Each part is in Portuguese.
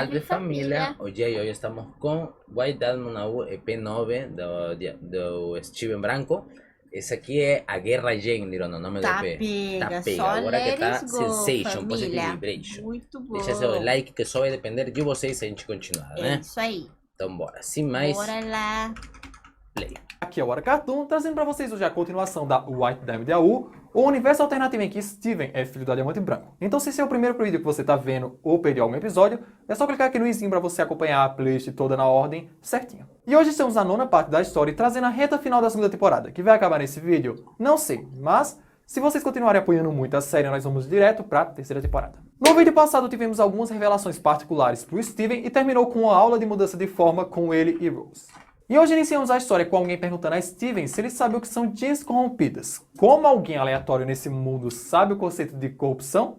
Salve família! O dia de hoje estamos com White Diamond AU EP9 do Steven Branco. Esse aqui é A Guerra Gênero, no nome do Tá EP. pega, Pega. só Agora que let tá it go, Sensation, Positive família. Vibration. Muito bom. Deixa seu like que só vai depender de vocês se a gente continuar, É né? isso aí. Então bora, sem mais, Bora lá. play. Aqui é o Hora Cartoon, trazendo pra vocês hoje a continuação da White Diamond AU, o universo alternativo em que Steven é filho do Diamante Branco. Então se esse é o primeiro vídeo que você tá vendo ou perdeu algum episódio, é só clicar aqui no izinho pra você acompanhar a playlist toda na ordem certinho. E hoje estamos na nona parte da história, trazendo a reta final da segunda temporada, que vai acabar nesse vídeo, não sei, mas se vocês continuarem apoiando muito a série, nós vamos direto pra terceira temporada. No vídeo passado tivemos algumas revelações particulares pro Steven e terminou com uma aula de mudança de forma com ele e Rose. E hoje iniciamos a história com alguém perguntando a Steven se ele sabe o que são genes corrompidas. Como alguém aleatório nesse mundo sabe o conceito de corrupção?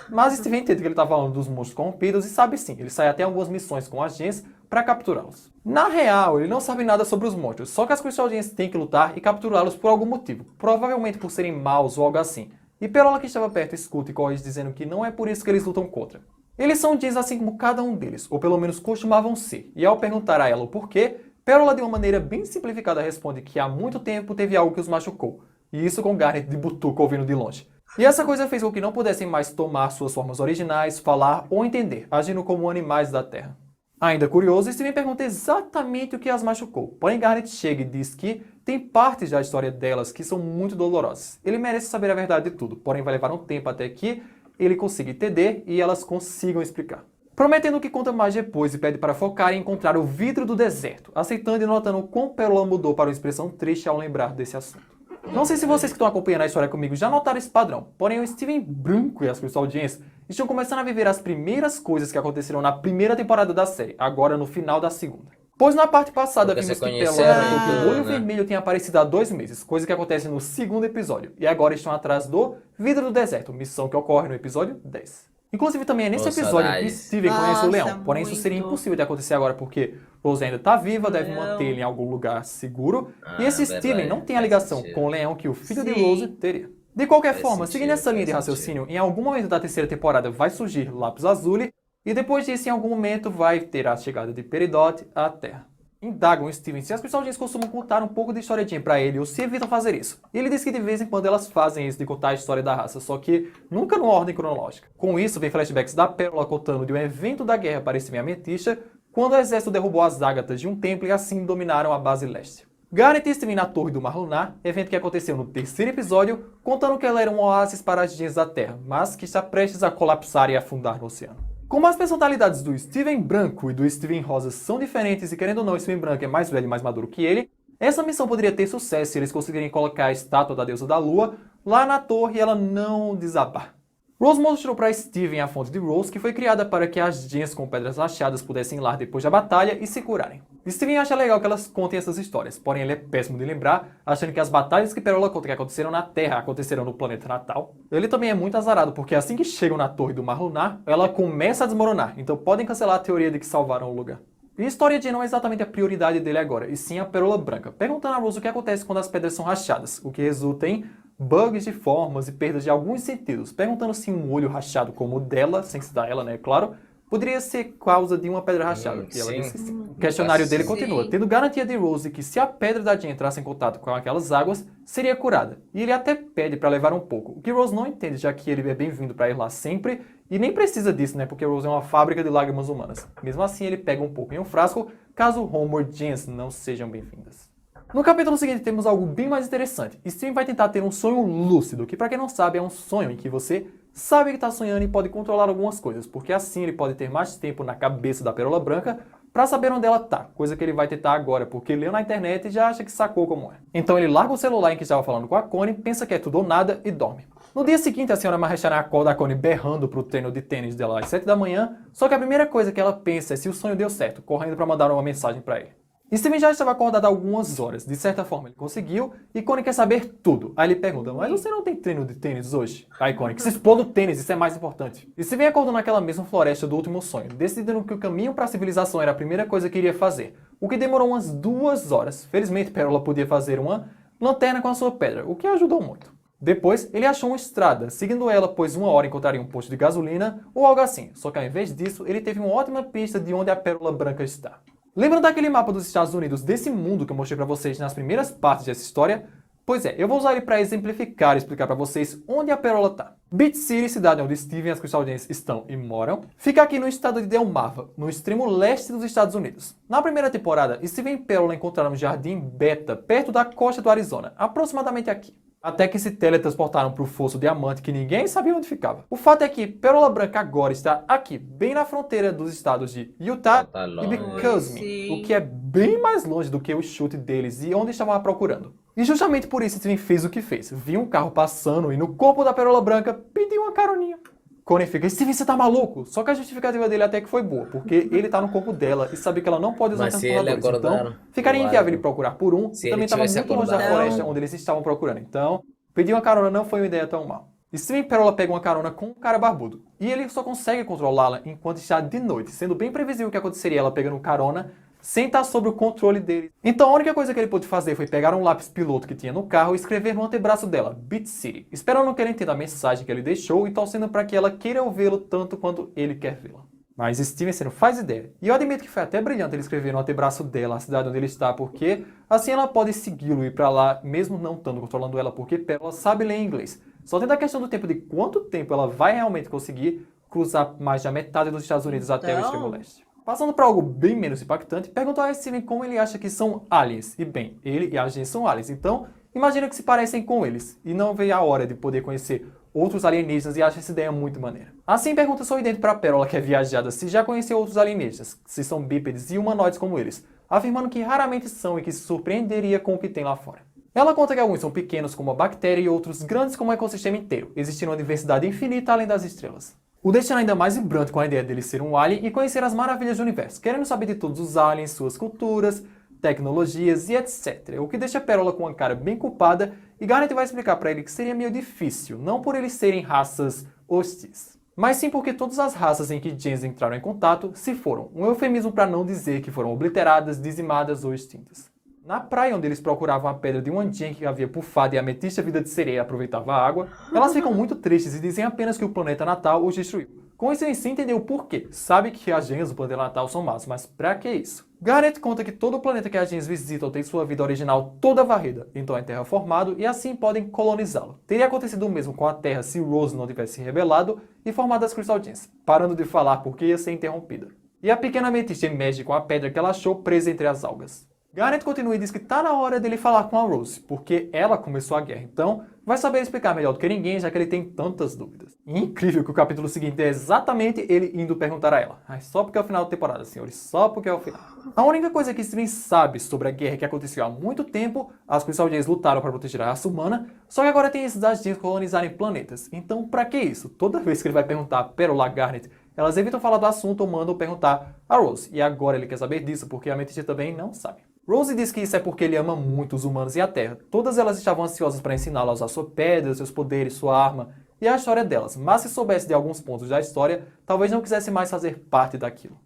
Mas Steven entende que ele está falando dos monstros corrompidos e sabe sim, ele sai até algumas missões com as genes para capturá-los. Na real, ele não sabe nada sobre os monstros, só que as Crystal Gems têm que lutar e capturá-los por algum motivo, provavelmente por serem maus ou algo assim. E Perola que estava perto escuta e corrige dizendo que não é por isso que eles lutam contra. Eles são genes assim como cada um deles, ou pelo menos costumavam ser, e ao perguntar a ela o porquê, Perola de uma maneira bem simplificada responde que há muito tempo teve algo que os machucou, e isso com Garnet de butuca ouvindo de longe. E essa coisa fez com que não pudessem mais tomar suas formas originais, falar ou entender, agindo como animais da Terra. Ainda curioso, Steven pergunta exatamente o que as machucou, porém Garnet chega e diz que tem partes da história delas que são muito dolorosas. Ele merece saber a verdade de tudo, porém vai levar um tempo até que ele consiga entender e elas consigam explicar. Prometendo que conta mais depois e pede para focar em encontrar o vidro do deserto, aceitando e notando o quão Pérola mudou para uma expressão triste ao lembrar desse assunto. Não sei se vocês que estão acompanhando a história comigo já notaram esse padrão, porém o Steven Branco e as Crystal Gems estão começando a viver as primeiras coisas que aconteceram na primeira temporada da série, agora no final da segunda. Pois na parte passada Porque vimos se que Pérola conheceram notou e que o tudo, olho né? vermelho tinha aparecido há 2 meses, coisa que acontece no segundo episódio, e agora estão atrás do vidro do deserto, missão que ocorre no episódio 10. Inclusive também é nesse episódio que saudades. Steven conhece o Nossa, leão, porém isso seria muito. impossível de acontecer agora porque Rose ainda está viva, deve Não. mantê-lo em algum lugar seguro, e Ah, esse verdade, Steven não tem a faz ligação sentido. com o leão que o filho de Sim. Rose teria. De qualquer Faz forma, sentido, seguindo essa linha de faz raciocínio, em algum momento da terceira temporada vai surgir Lápis Lazuli, e depois disso em algum momento vai ter a chegada de Peridot à Terra. Indagam Steven se as Crystal Gems costumam contar um pouco de historinha pra ele ou se evitam fazer isso. E ele diz que de vez em quando elas fazem isso de contar a história da raça, só que nunca numa ordem cronológica. Com isso, vem flashbacks da Pérola contando de um evento da guerra para Steven Ametista, quando o exército derrubou as ágatas de um templo e assim dominaram a base leste. Garnet e Steven na Torre do Mar Lunar, evento que aconteceu no terceiro episódio, contando que ela era um oásis para as genes da Terra, mas que está prestes a colapsar e afundar no oceano. Como as personalidades do Steven Branco e do Steven Rosa são diferentes e querendo ou não, o Steven Branco é mais velho e mais maduro que ele, essa missão poderia ter sucesso se eles conseguirem colocar a estátua da deusa da lua lá na torre e ela não desabar. Rose mostrou para Steven a fonte de Rose, que foi criada para que as genes com pedras rachadas pudessem ir lá depois da batalha e se curarem. Steven acha legal que elas contem essas histórias, porém ele é péssimo de lembrar, achando que as batalhas que Pérola conta que aconteceram na Terra aconteceram no planeta natal. Ele também é muito azarado, porque assim que chegam na Torre do Mar Lunar, ela começa a desmoronar, então podem cancelar a teoria de que salvaram o lugar. E a história de não é exatamente a prioridade dele agora, e sim a Pérola Branca, perguntando a Rose o que acontece quando as pedras são rachadas, o que resulta em bugs de formas e perdas de alguns sentidos, perguntando se um olho rachado como o dela, sem citar ela, né, claro, poderia ser causa de uma pedra rachada. E ela sim. disse que sim. O questionário dele Sim. continua, tendo garantia de Rose que se a pedra da Jean entrasse em contato com aquelas águas, seria curada. E ele até pede para levar um pouco, o que Rose não entende, já que ele é bem-vindo para ir lá sempre, e nem precisa disso, né, porque Rose é uma fábrica de lágrimas humanas. Mesmo assim, ele pega um pouco em um frasco, caso Homeward Gems não sejam bem-vindas. No capítulo seguinte temos algo bem mais interessante. Steven vai tentar ter um sonho lúcido, que para quem não sabe é um sonho em que você sabe que está sonhando e pode controlar algumas coisas, porque assim ele pode ter mais tempo na cabeça da Pérola Branca para saber onde ela tá, coisa que ele vai tentar agora, porque leu na internet e já acha que sacou como é. Então ele larga o celular em que estava falando com a Connie, pensa que é tudo ou nada e dorme. No dia seguinte, a senhora Marrechará acorda a Connie berrando pro treino de tênis dela às 7 da manhã, só que a primeira coisa que ela pensa é se o sonho deu certo, correndo para mandar uma mensagem para ele. Steven já estava acordado há algumas horas, de certa forma ele conseguiu, e Connie quer saber tudo. Aí ele pergunta, mas você não tem treino de tênis hoje? Aí Connie, que se exploda o tênis, isso é mais importante. Steven acordou naquela mesma floresta do último sonho, decidindo que o caminho para a civilização era a primeira coisa que iria fazer, o que demorou umas 2 horas. Felizmente Pérola podia fazer uma lanterna com a sua pedra, o que ajudou muito. Depois, ele achou uma estrada, seguindo ela, pois uma hora encontraria um posto de gasolina ou algo assim. Só que ao invés disso, ele teve uma ótima pista de onde a Pérola Branca está. Lembram daquele mapa dos Estados Unidos desse mundo que eu mostrei para vocês nas primeiras partes dessa história? Pois é, eu vou usar ele para exemplificar e explicar para vocês onde a Pérola está. Beach City, cidade onde Steven e as Crystal Gems estão e moram, fica aqui no estado de Delmarva, no extremo leste dos Estados Unidos. Na primeira temporada, Steven e Pérola encontraram um jardim Beta, perto da costa do Arizona, aproximadamente aqui. Até que se teletransportaram para o Fosso Diamante, que ninguém sabia onde ficava. O fato é que Pérola Branca agora está aqui, bem na fronteira dos estados de Utah e Bicosme, o que é bem mais longe do que o chute deles e onde estavam a procurando. E justamente por isso Steven fez o que fez. Viu um carro passando e no corpo da Pérola Branca pediu uma caroninha. Connie fica, Steven, você tá maluco? Só que a justificativa dele até que foi boa, porque ele tá no corpo dela e sabe que ela não pode usar transformadores. Então, ficaria inviável ele procurar por um, e também estava muito longe da floresta onde eles estavam procurando. Então, pedir uma carona não foi uma ideia tão mal. Steven e Pérola pegam uma carona com um cara barbudo, e ele só consegue controlá-la enquanto está de noite, sendo bem previsível o que aconteceria ela pegando carona sem estar sob o controle dele. Então a única coisa que ele pôde fazer foi pegar um lápis piloto que tinha no carro e escrever no antebraço dela, Beach City, esperando que ela entenda a mensagem que ele deixou e torcendo para que ela queira vê-lo tanto quanto ele quer vê-la. Mas Steven não faz ideia. E eu admito que foi até brilhante ele escrever no antebraço dela a cidade onde ele está, porque assim ela pode segui-lo e ir para lá, mesmo não estando controlando ela, porque Pérola sabe ler inglês. Só tem a questão do tempo de quanto tempo ela vai realmente conseguir cruzar mais da metade dos Estados Unidos até o extremo leste. Passando para algo bem menos impactante, perguntou a Steven como ele acha que são aliens. E bem, ele e a gente são aliens, então imagina que se parecem com eles. E não veio a hora de poder conhecer outros alienígenas e acha essa ideia muito maneira. Assim pergunta sorridente para Pérola, que é viajada, se já conheceu outros alienígenas, se são bípedes e humanoides como eles, afirmando que raramente são e que se surpreenderia com o que tem lá fora. Ela conta que alguns são pequenos como a bactéria e outros grandes como o ecossistema inteiro, existindo uma diversidade infinita além das estrelas. O deixando ainda mais vibrante com a ideia dele ser um alien e conhecer as maravilhas do universo, querendo saber de todos os aliens, suas culturas, tecnologias e etc. O que deixa Pérola com uma cara bem culpada e Garnet vai explicar para ele que seria meio difícil, não por eles serem raças hostis, mas sim porque todas as raças em que Gens entraram em contato se foram, um eufemismo para não dizer que foram obliteradas, dizimadas ou extintas. Na praia onde eles procuravam a pedra de uma Jen que havia pufado e a ametista vida de sereia aproveitava a água, elas ficam muito tristes e dizem apenas que o planeta natal os destruiu. Com isso em si entendeu o porquê. Sabe que as Gens do planeta natal são más, mas pra que isso? Garnet conta que todo o planeta que as Gens visitam tem sua vida original toda varrida, então é terraformado e assim podem colonizá-lo. Teria acontecido o mesmo com a Terra se Rose não tivesse se rebelado e formado as Crystal Gems, parando de falar porque ia ser interrompida. E a pequena ametista emerge com a pedra que ela achou presa entre as algas. Garnet continua e diz que tá na hora dele falar com a Rose, porque ela começou a guerra, então vai saber explicar melhor do que ninguém, já que ele tem tantas dúvidas. E incrível que o capítulo seguinte é exatamente ele indo perguntar a ela. Ai, só porque é o final da temporada, senhores, só porque é o final. A única coisa que Steven sabe sobre a guerra que aconteceu há muito tempo, as Crystal Gems lutaram para proteger a raça humana, só que agora tem esses das Gems colonizarem planetas. Então pra que isso? Toda vez que ele vai perguntar a Pérola, Garnet, elas evitam falar do assunto ou mandam perguntar a Rose. E agora ele quer saber disso, porque a Amethyst também não sabe. Rose diz que isso é porque ele ama muito os humanos e a Terra. Todas elas estavam ansiosas para ensiná-la a usar sua pedra, seus poderes, sua arma e a história delas. Mas se soubesse de alguns pontos da história, talvez não quisesse mais fazer parte daquilo.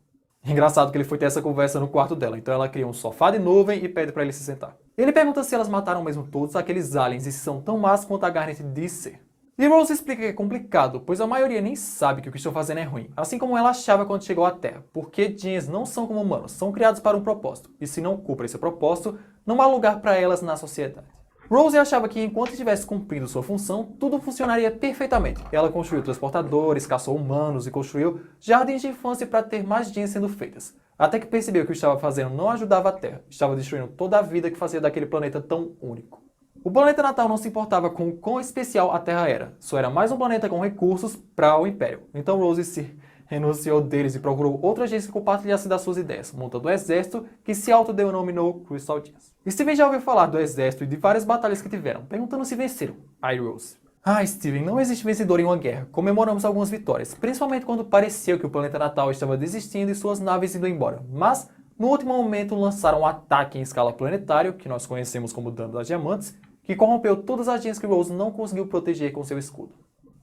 Engraçado que ele foi ter essa conversa no quarto dela, então ela cria um sofá de nuvem e pede para ele se sentar. Ele pergunta se elas mataram mesmo todos aqueles aliens e se são tão más quanto a Garnet diz ser. E Rose explica que é complicado, pois a maioria nem sabe que o que estão fazendo é ruim, assim como ela achava quando chegou à Terra, porque Gens não são como humanos, são criados para um propósito, e se não cumprem esse propósito, não há lugar para elas na sociedade. Rose achava que enquanto estivesse cumprindo sua função, tudo funcionaria perfeitamente. Ela construiu transportadores, caçou humanos e construiu jardins de infância para ter mais Gens sendo feitas, até que percebeu que o que estava fazendo não ajudava a Terra, estava destruindo toda a vida que fazia daquele planeta tão único. O planeta natal não se importava com o quão especial a Terra era, só era mais um planeta com recursos para o Império. Então Rose se renunciou deles e procurou outra gente que compartilhasse das suas ideias, montando um exército que se autodenominou Crystal Gems. Steven já ouviu falar do exército e de várias batalhas que tiveram, perguntando se venceram. Aí Rose: Steven, não existe vencedor em uma guerra. Comemoramos algumas vitórias, principalmente quando pareceu que o planeta natal estava desistindo e suas naves indo embora. Mas, no último momento, lançaram um ataque em escala planetária, que nós conhecemos como Dano das Diamantes, que corrompeu todas as Gens que Rose não conseguiu proteger com seu escudo.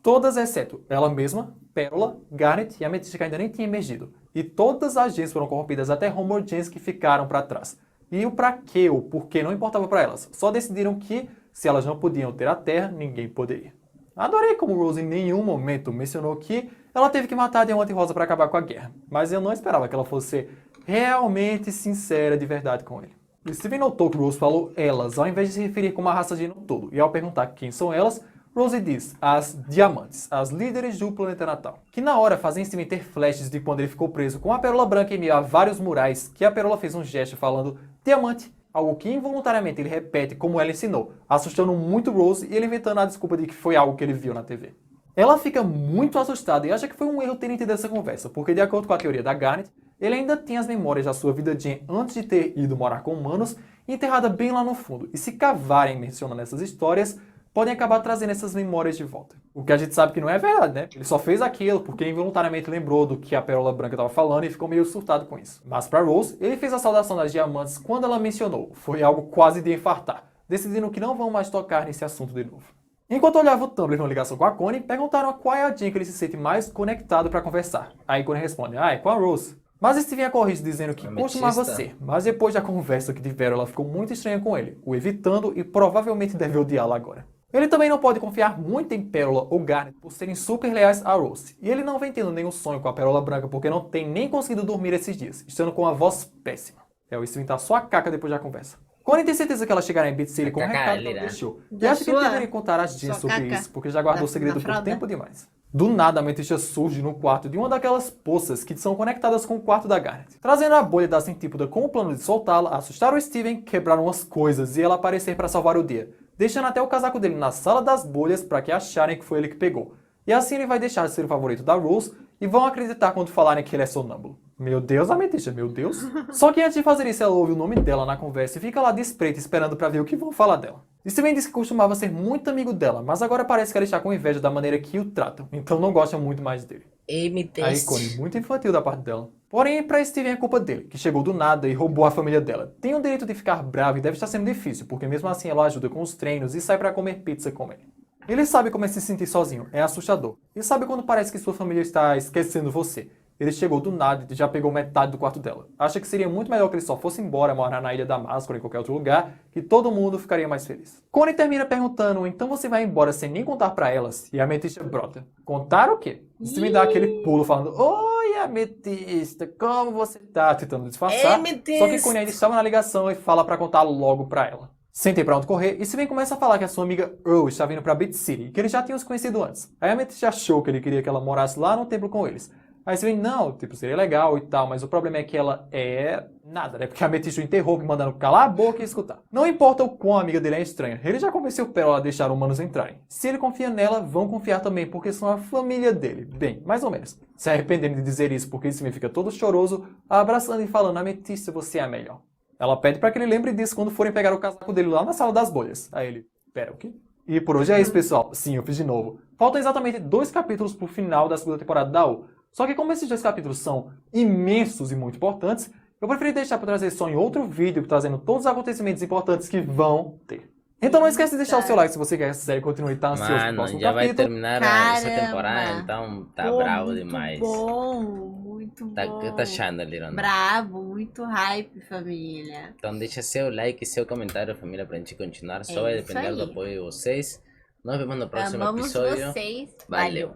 Todas exceto ela mesma, Pérola, Garnet e a Amethyst que ainda nem tinha emergido. E todas as Gens foram corrompidas até Homeward Gens que ficaram para trás. E o pra quê ou por quê não importava para elas. Só decidiram que se elas não podiam ter a Terra, ninguém poderia. Adorei como Rose em nenhum momento mencionou que ela teve que matar a Diamante Rosa para acabar com a guerra, mas eu não esperava que ela fosse realmente sincera de verdade com ele. Steven notou que Rose falou elas, ao invés de se referir como a raça de no todo, e ao perguntar quem são elas, Rose diz as Diamantes, as líderes do planeta natal, que na hora fazem Steven ter flashes de quando ele ficou preso com a Pérola Branca em meio a vários murais, que a Pérola fez um gesto falando Diamante, algo que involuntariamente ele repete como ela ensinou, assustando muito Rose e ele inventando a desculpa de que foi algo que ele viu na TV. Ela fica muito assustada e acha que foi um erro ter entendido essa conversa, porque de acordo com a teoria da Garnet, ele ainda tem as memórias da sua vida Jean antes de ter ido morar com humanos, enterrada bem lá no fundo, e se cavarem mencionando essas histórias, podem acabar trazendo essas memórias de volta. O que a gente sabe que não é verdade, né? Ele só fez aquilo porque involuntariamente lembrou do que a Pérola Branca estava falando e ficou meio surtado com isso. Mas para Rose, ele fez a saudação das diamantes quando ela mencionou. Foi algo quase de infartar, decidindo que não vão mais tocar nesse assunto de novo. Enquanto olhava o Tumblr na ligação com a Connie, perguntaram a qual é a Jean que ele se sente mais conectado para conversar. Aí Connie responde, é com a Rose. Mas Steven a corrige dizendo que costumava ser, mas depois da conversa que tiveram ela ficou muito estranha com ele, o evitando e provavelmente deve odiá-la agora. Ele também não pode confiar muito em Pérola ou Garnet por serem super leais a Rose, e ele não vem tendo nenhum sonho com a Pérola Branca porque não tem nem conseguido dormir esses dias, estando com a voz péssima. O Steven tá só a caca depois da conversa. Connie tem certeza que ela chegará em Beat City com o recado que ela deixou, e acha que ele deveria contar a Jean sobre isso, porque já guardou o segredo por tempo demais. Do nada, a Amethysta surge no quarto de uma daquelas poças que são conectadas com o quarto da Garnet, trazendo a bolha da centípoda com o plano de soltá-la, assustar o Steven, quebrar umas coisas e ela aparecer para salvar o dia, deixando até o casaco dele na sala das bolhas para que acharem que foi ele que pegou. E assim ele vai deixar de ser o favorito da Rose e vão acreditar quando falarem que ele é sonâmbulo. Meu Deus, Amethysta, meu Deus. Só que antes de fazer isso, ela ouve o nome dela na conversa e fica lá de espreita esperando pra ver o que vão falar dela. Steven disse que costumava ser muito amigo dela, mas agora parece que ela está com inveja da maneira que o tratam, então não gosta muito mais dele. Aí, Connie, muito infantil da parte dela. Porém, pra Steven é culpa dele, que chegou do nada e roubou a família dela. Tem o direito de ficar bravo e deve estar sendo difícil, porque mesmo assim ela ajuda com os treinos e sai pra comer pizza com ele. Ele sabe como é se sentir sozinho, é assustador. E sabe quando parece que sua família está esquecendo você. Ele chegou do nada e já pegou metade do quarto dela. Acha que seria muito melhor que ele só fosse embora, morar na Ilha da Máscara ou em qualquer outro lugar, que todo mundo ficaria mais feliz. Connie termina perguntando, então você vai embora sem nem contar pra elas? E a Amethysta brota. Contar o quê? Você me dá aquele pulo falando, oi Amethysta, como você tá? Tentando disfarçar. Só que Connie ainda estava na ligação e fala pra contar logo pra ela. Sem ter pra onde correr, e Steven começa a falar que a sua amiga Earl está vindo pra Beat City, e que eles já tinham se conhecido antes. Aí a Amethysta achou que ele queria que ela morasse lá no templo com eles. Aí Steven, não, seria legal e tal, mas o problema é que ela é nada, né? Porque a Amethysta o enterrou, mandando calar a boca e escutar. Não importa o quão a amiga dele é estranha, ele já convenceu Pérola a deixar humanos entrarem. Se ele confia nela, vão confiar também, porque são a família dele. Bem, mais ou menos. Se arrependendo de dizer isso, porque Steven fica todo choroso, abraçando e falando, Amethysta, você é a melhor. Ela pede pra que ele lembre disso quando forem pegar o casaco dele lá na sala das bolhas. Aí ele, pera, o quê? E por hoje é isso, pessoal. Sim, eu fiz de novo. Faltam exatamente 2 capítulos pro final da segunda temporada da U. Só que como esses 2 capítulos são imensos e muito importantes, eu preferi deixar para trazer só em outro vídeo, trazendo todos os acontecimentos importantes que vão ter. Então não esquece de deixar o seu like se você quer que essa série continue e tá ansioso pro próximo já vai capítulo. terminar essa temporada, então tá bravo demais. Muito bom. Tá achando, Lirona? Bravo, muito hype, família. Então deixa seu like e seu comentário, família, pra gente continuar. Só vai depender do apoio de vocês. Nos vemos no próximo Amamos episódio. vocês. Valeu.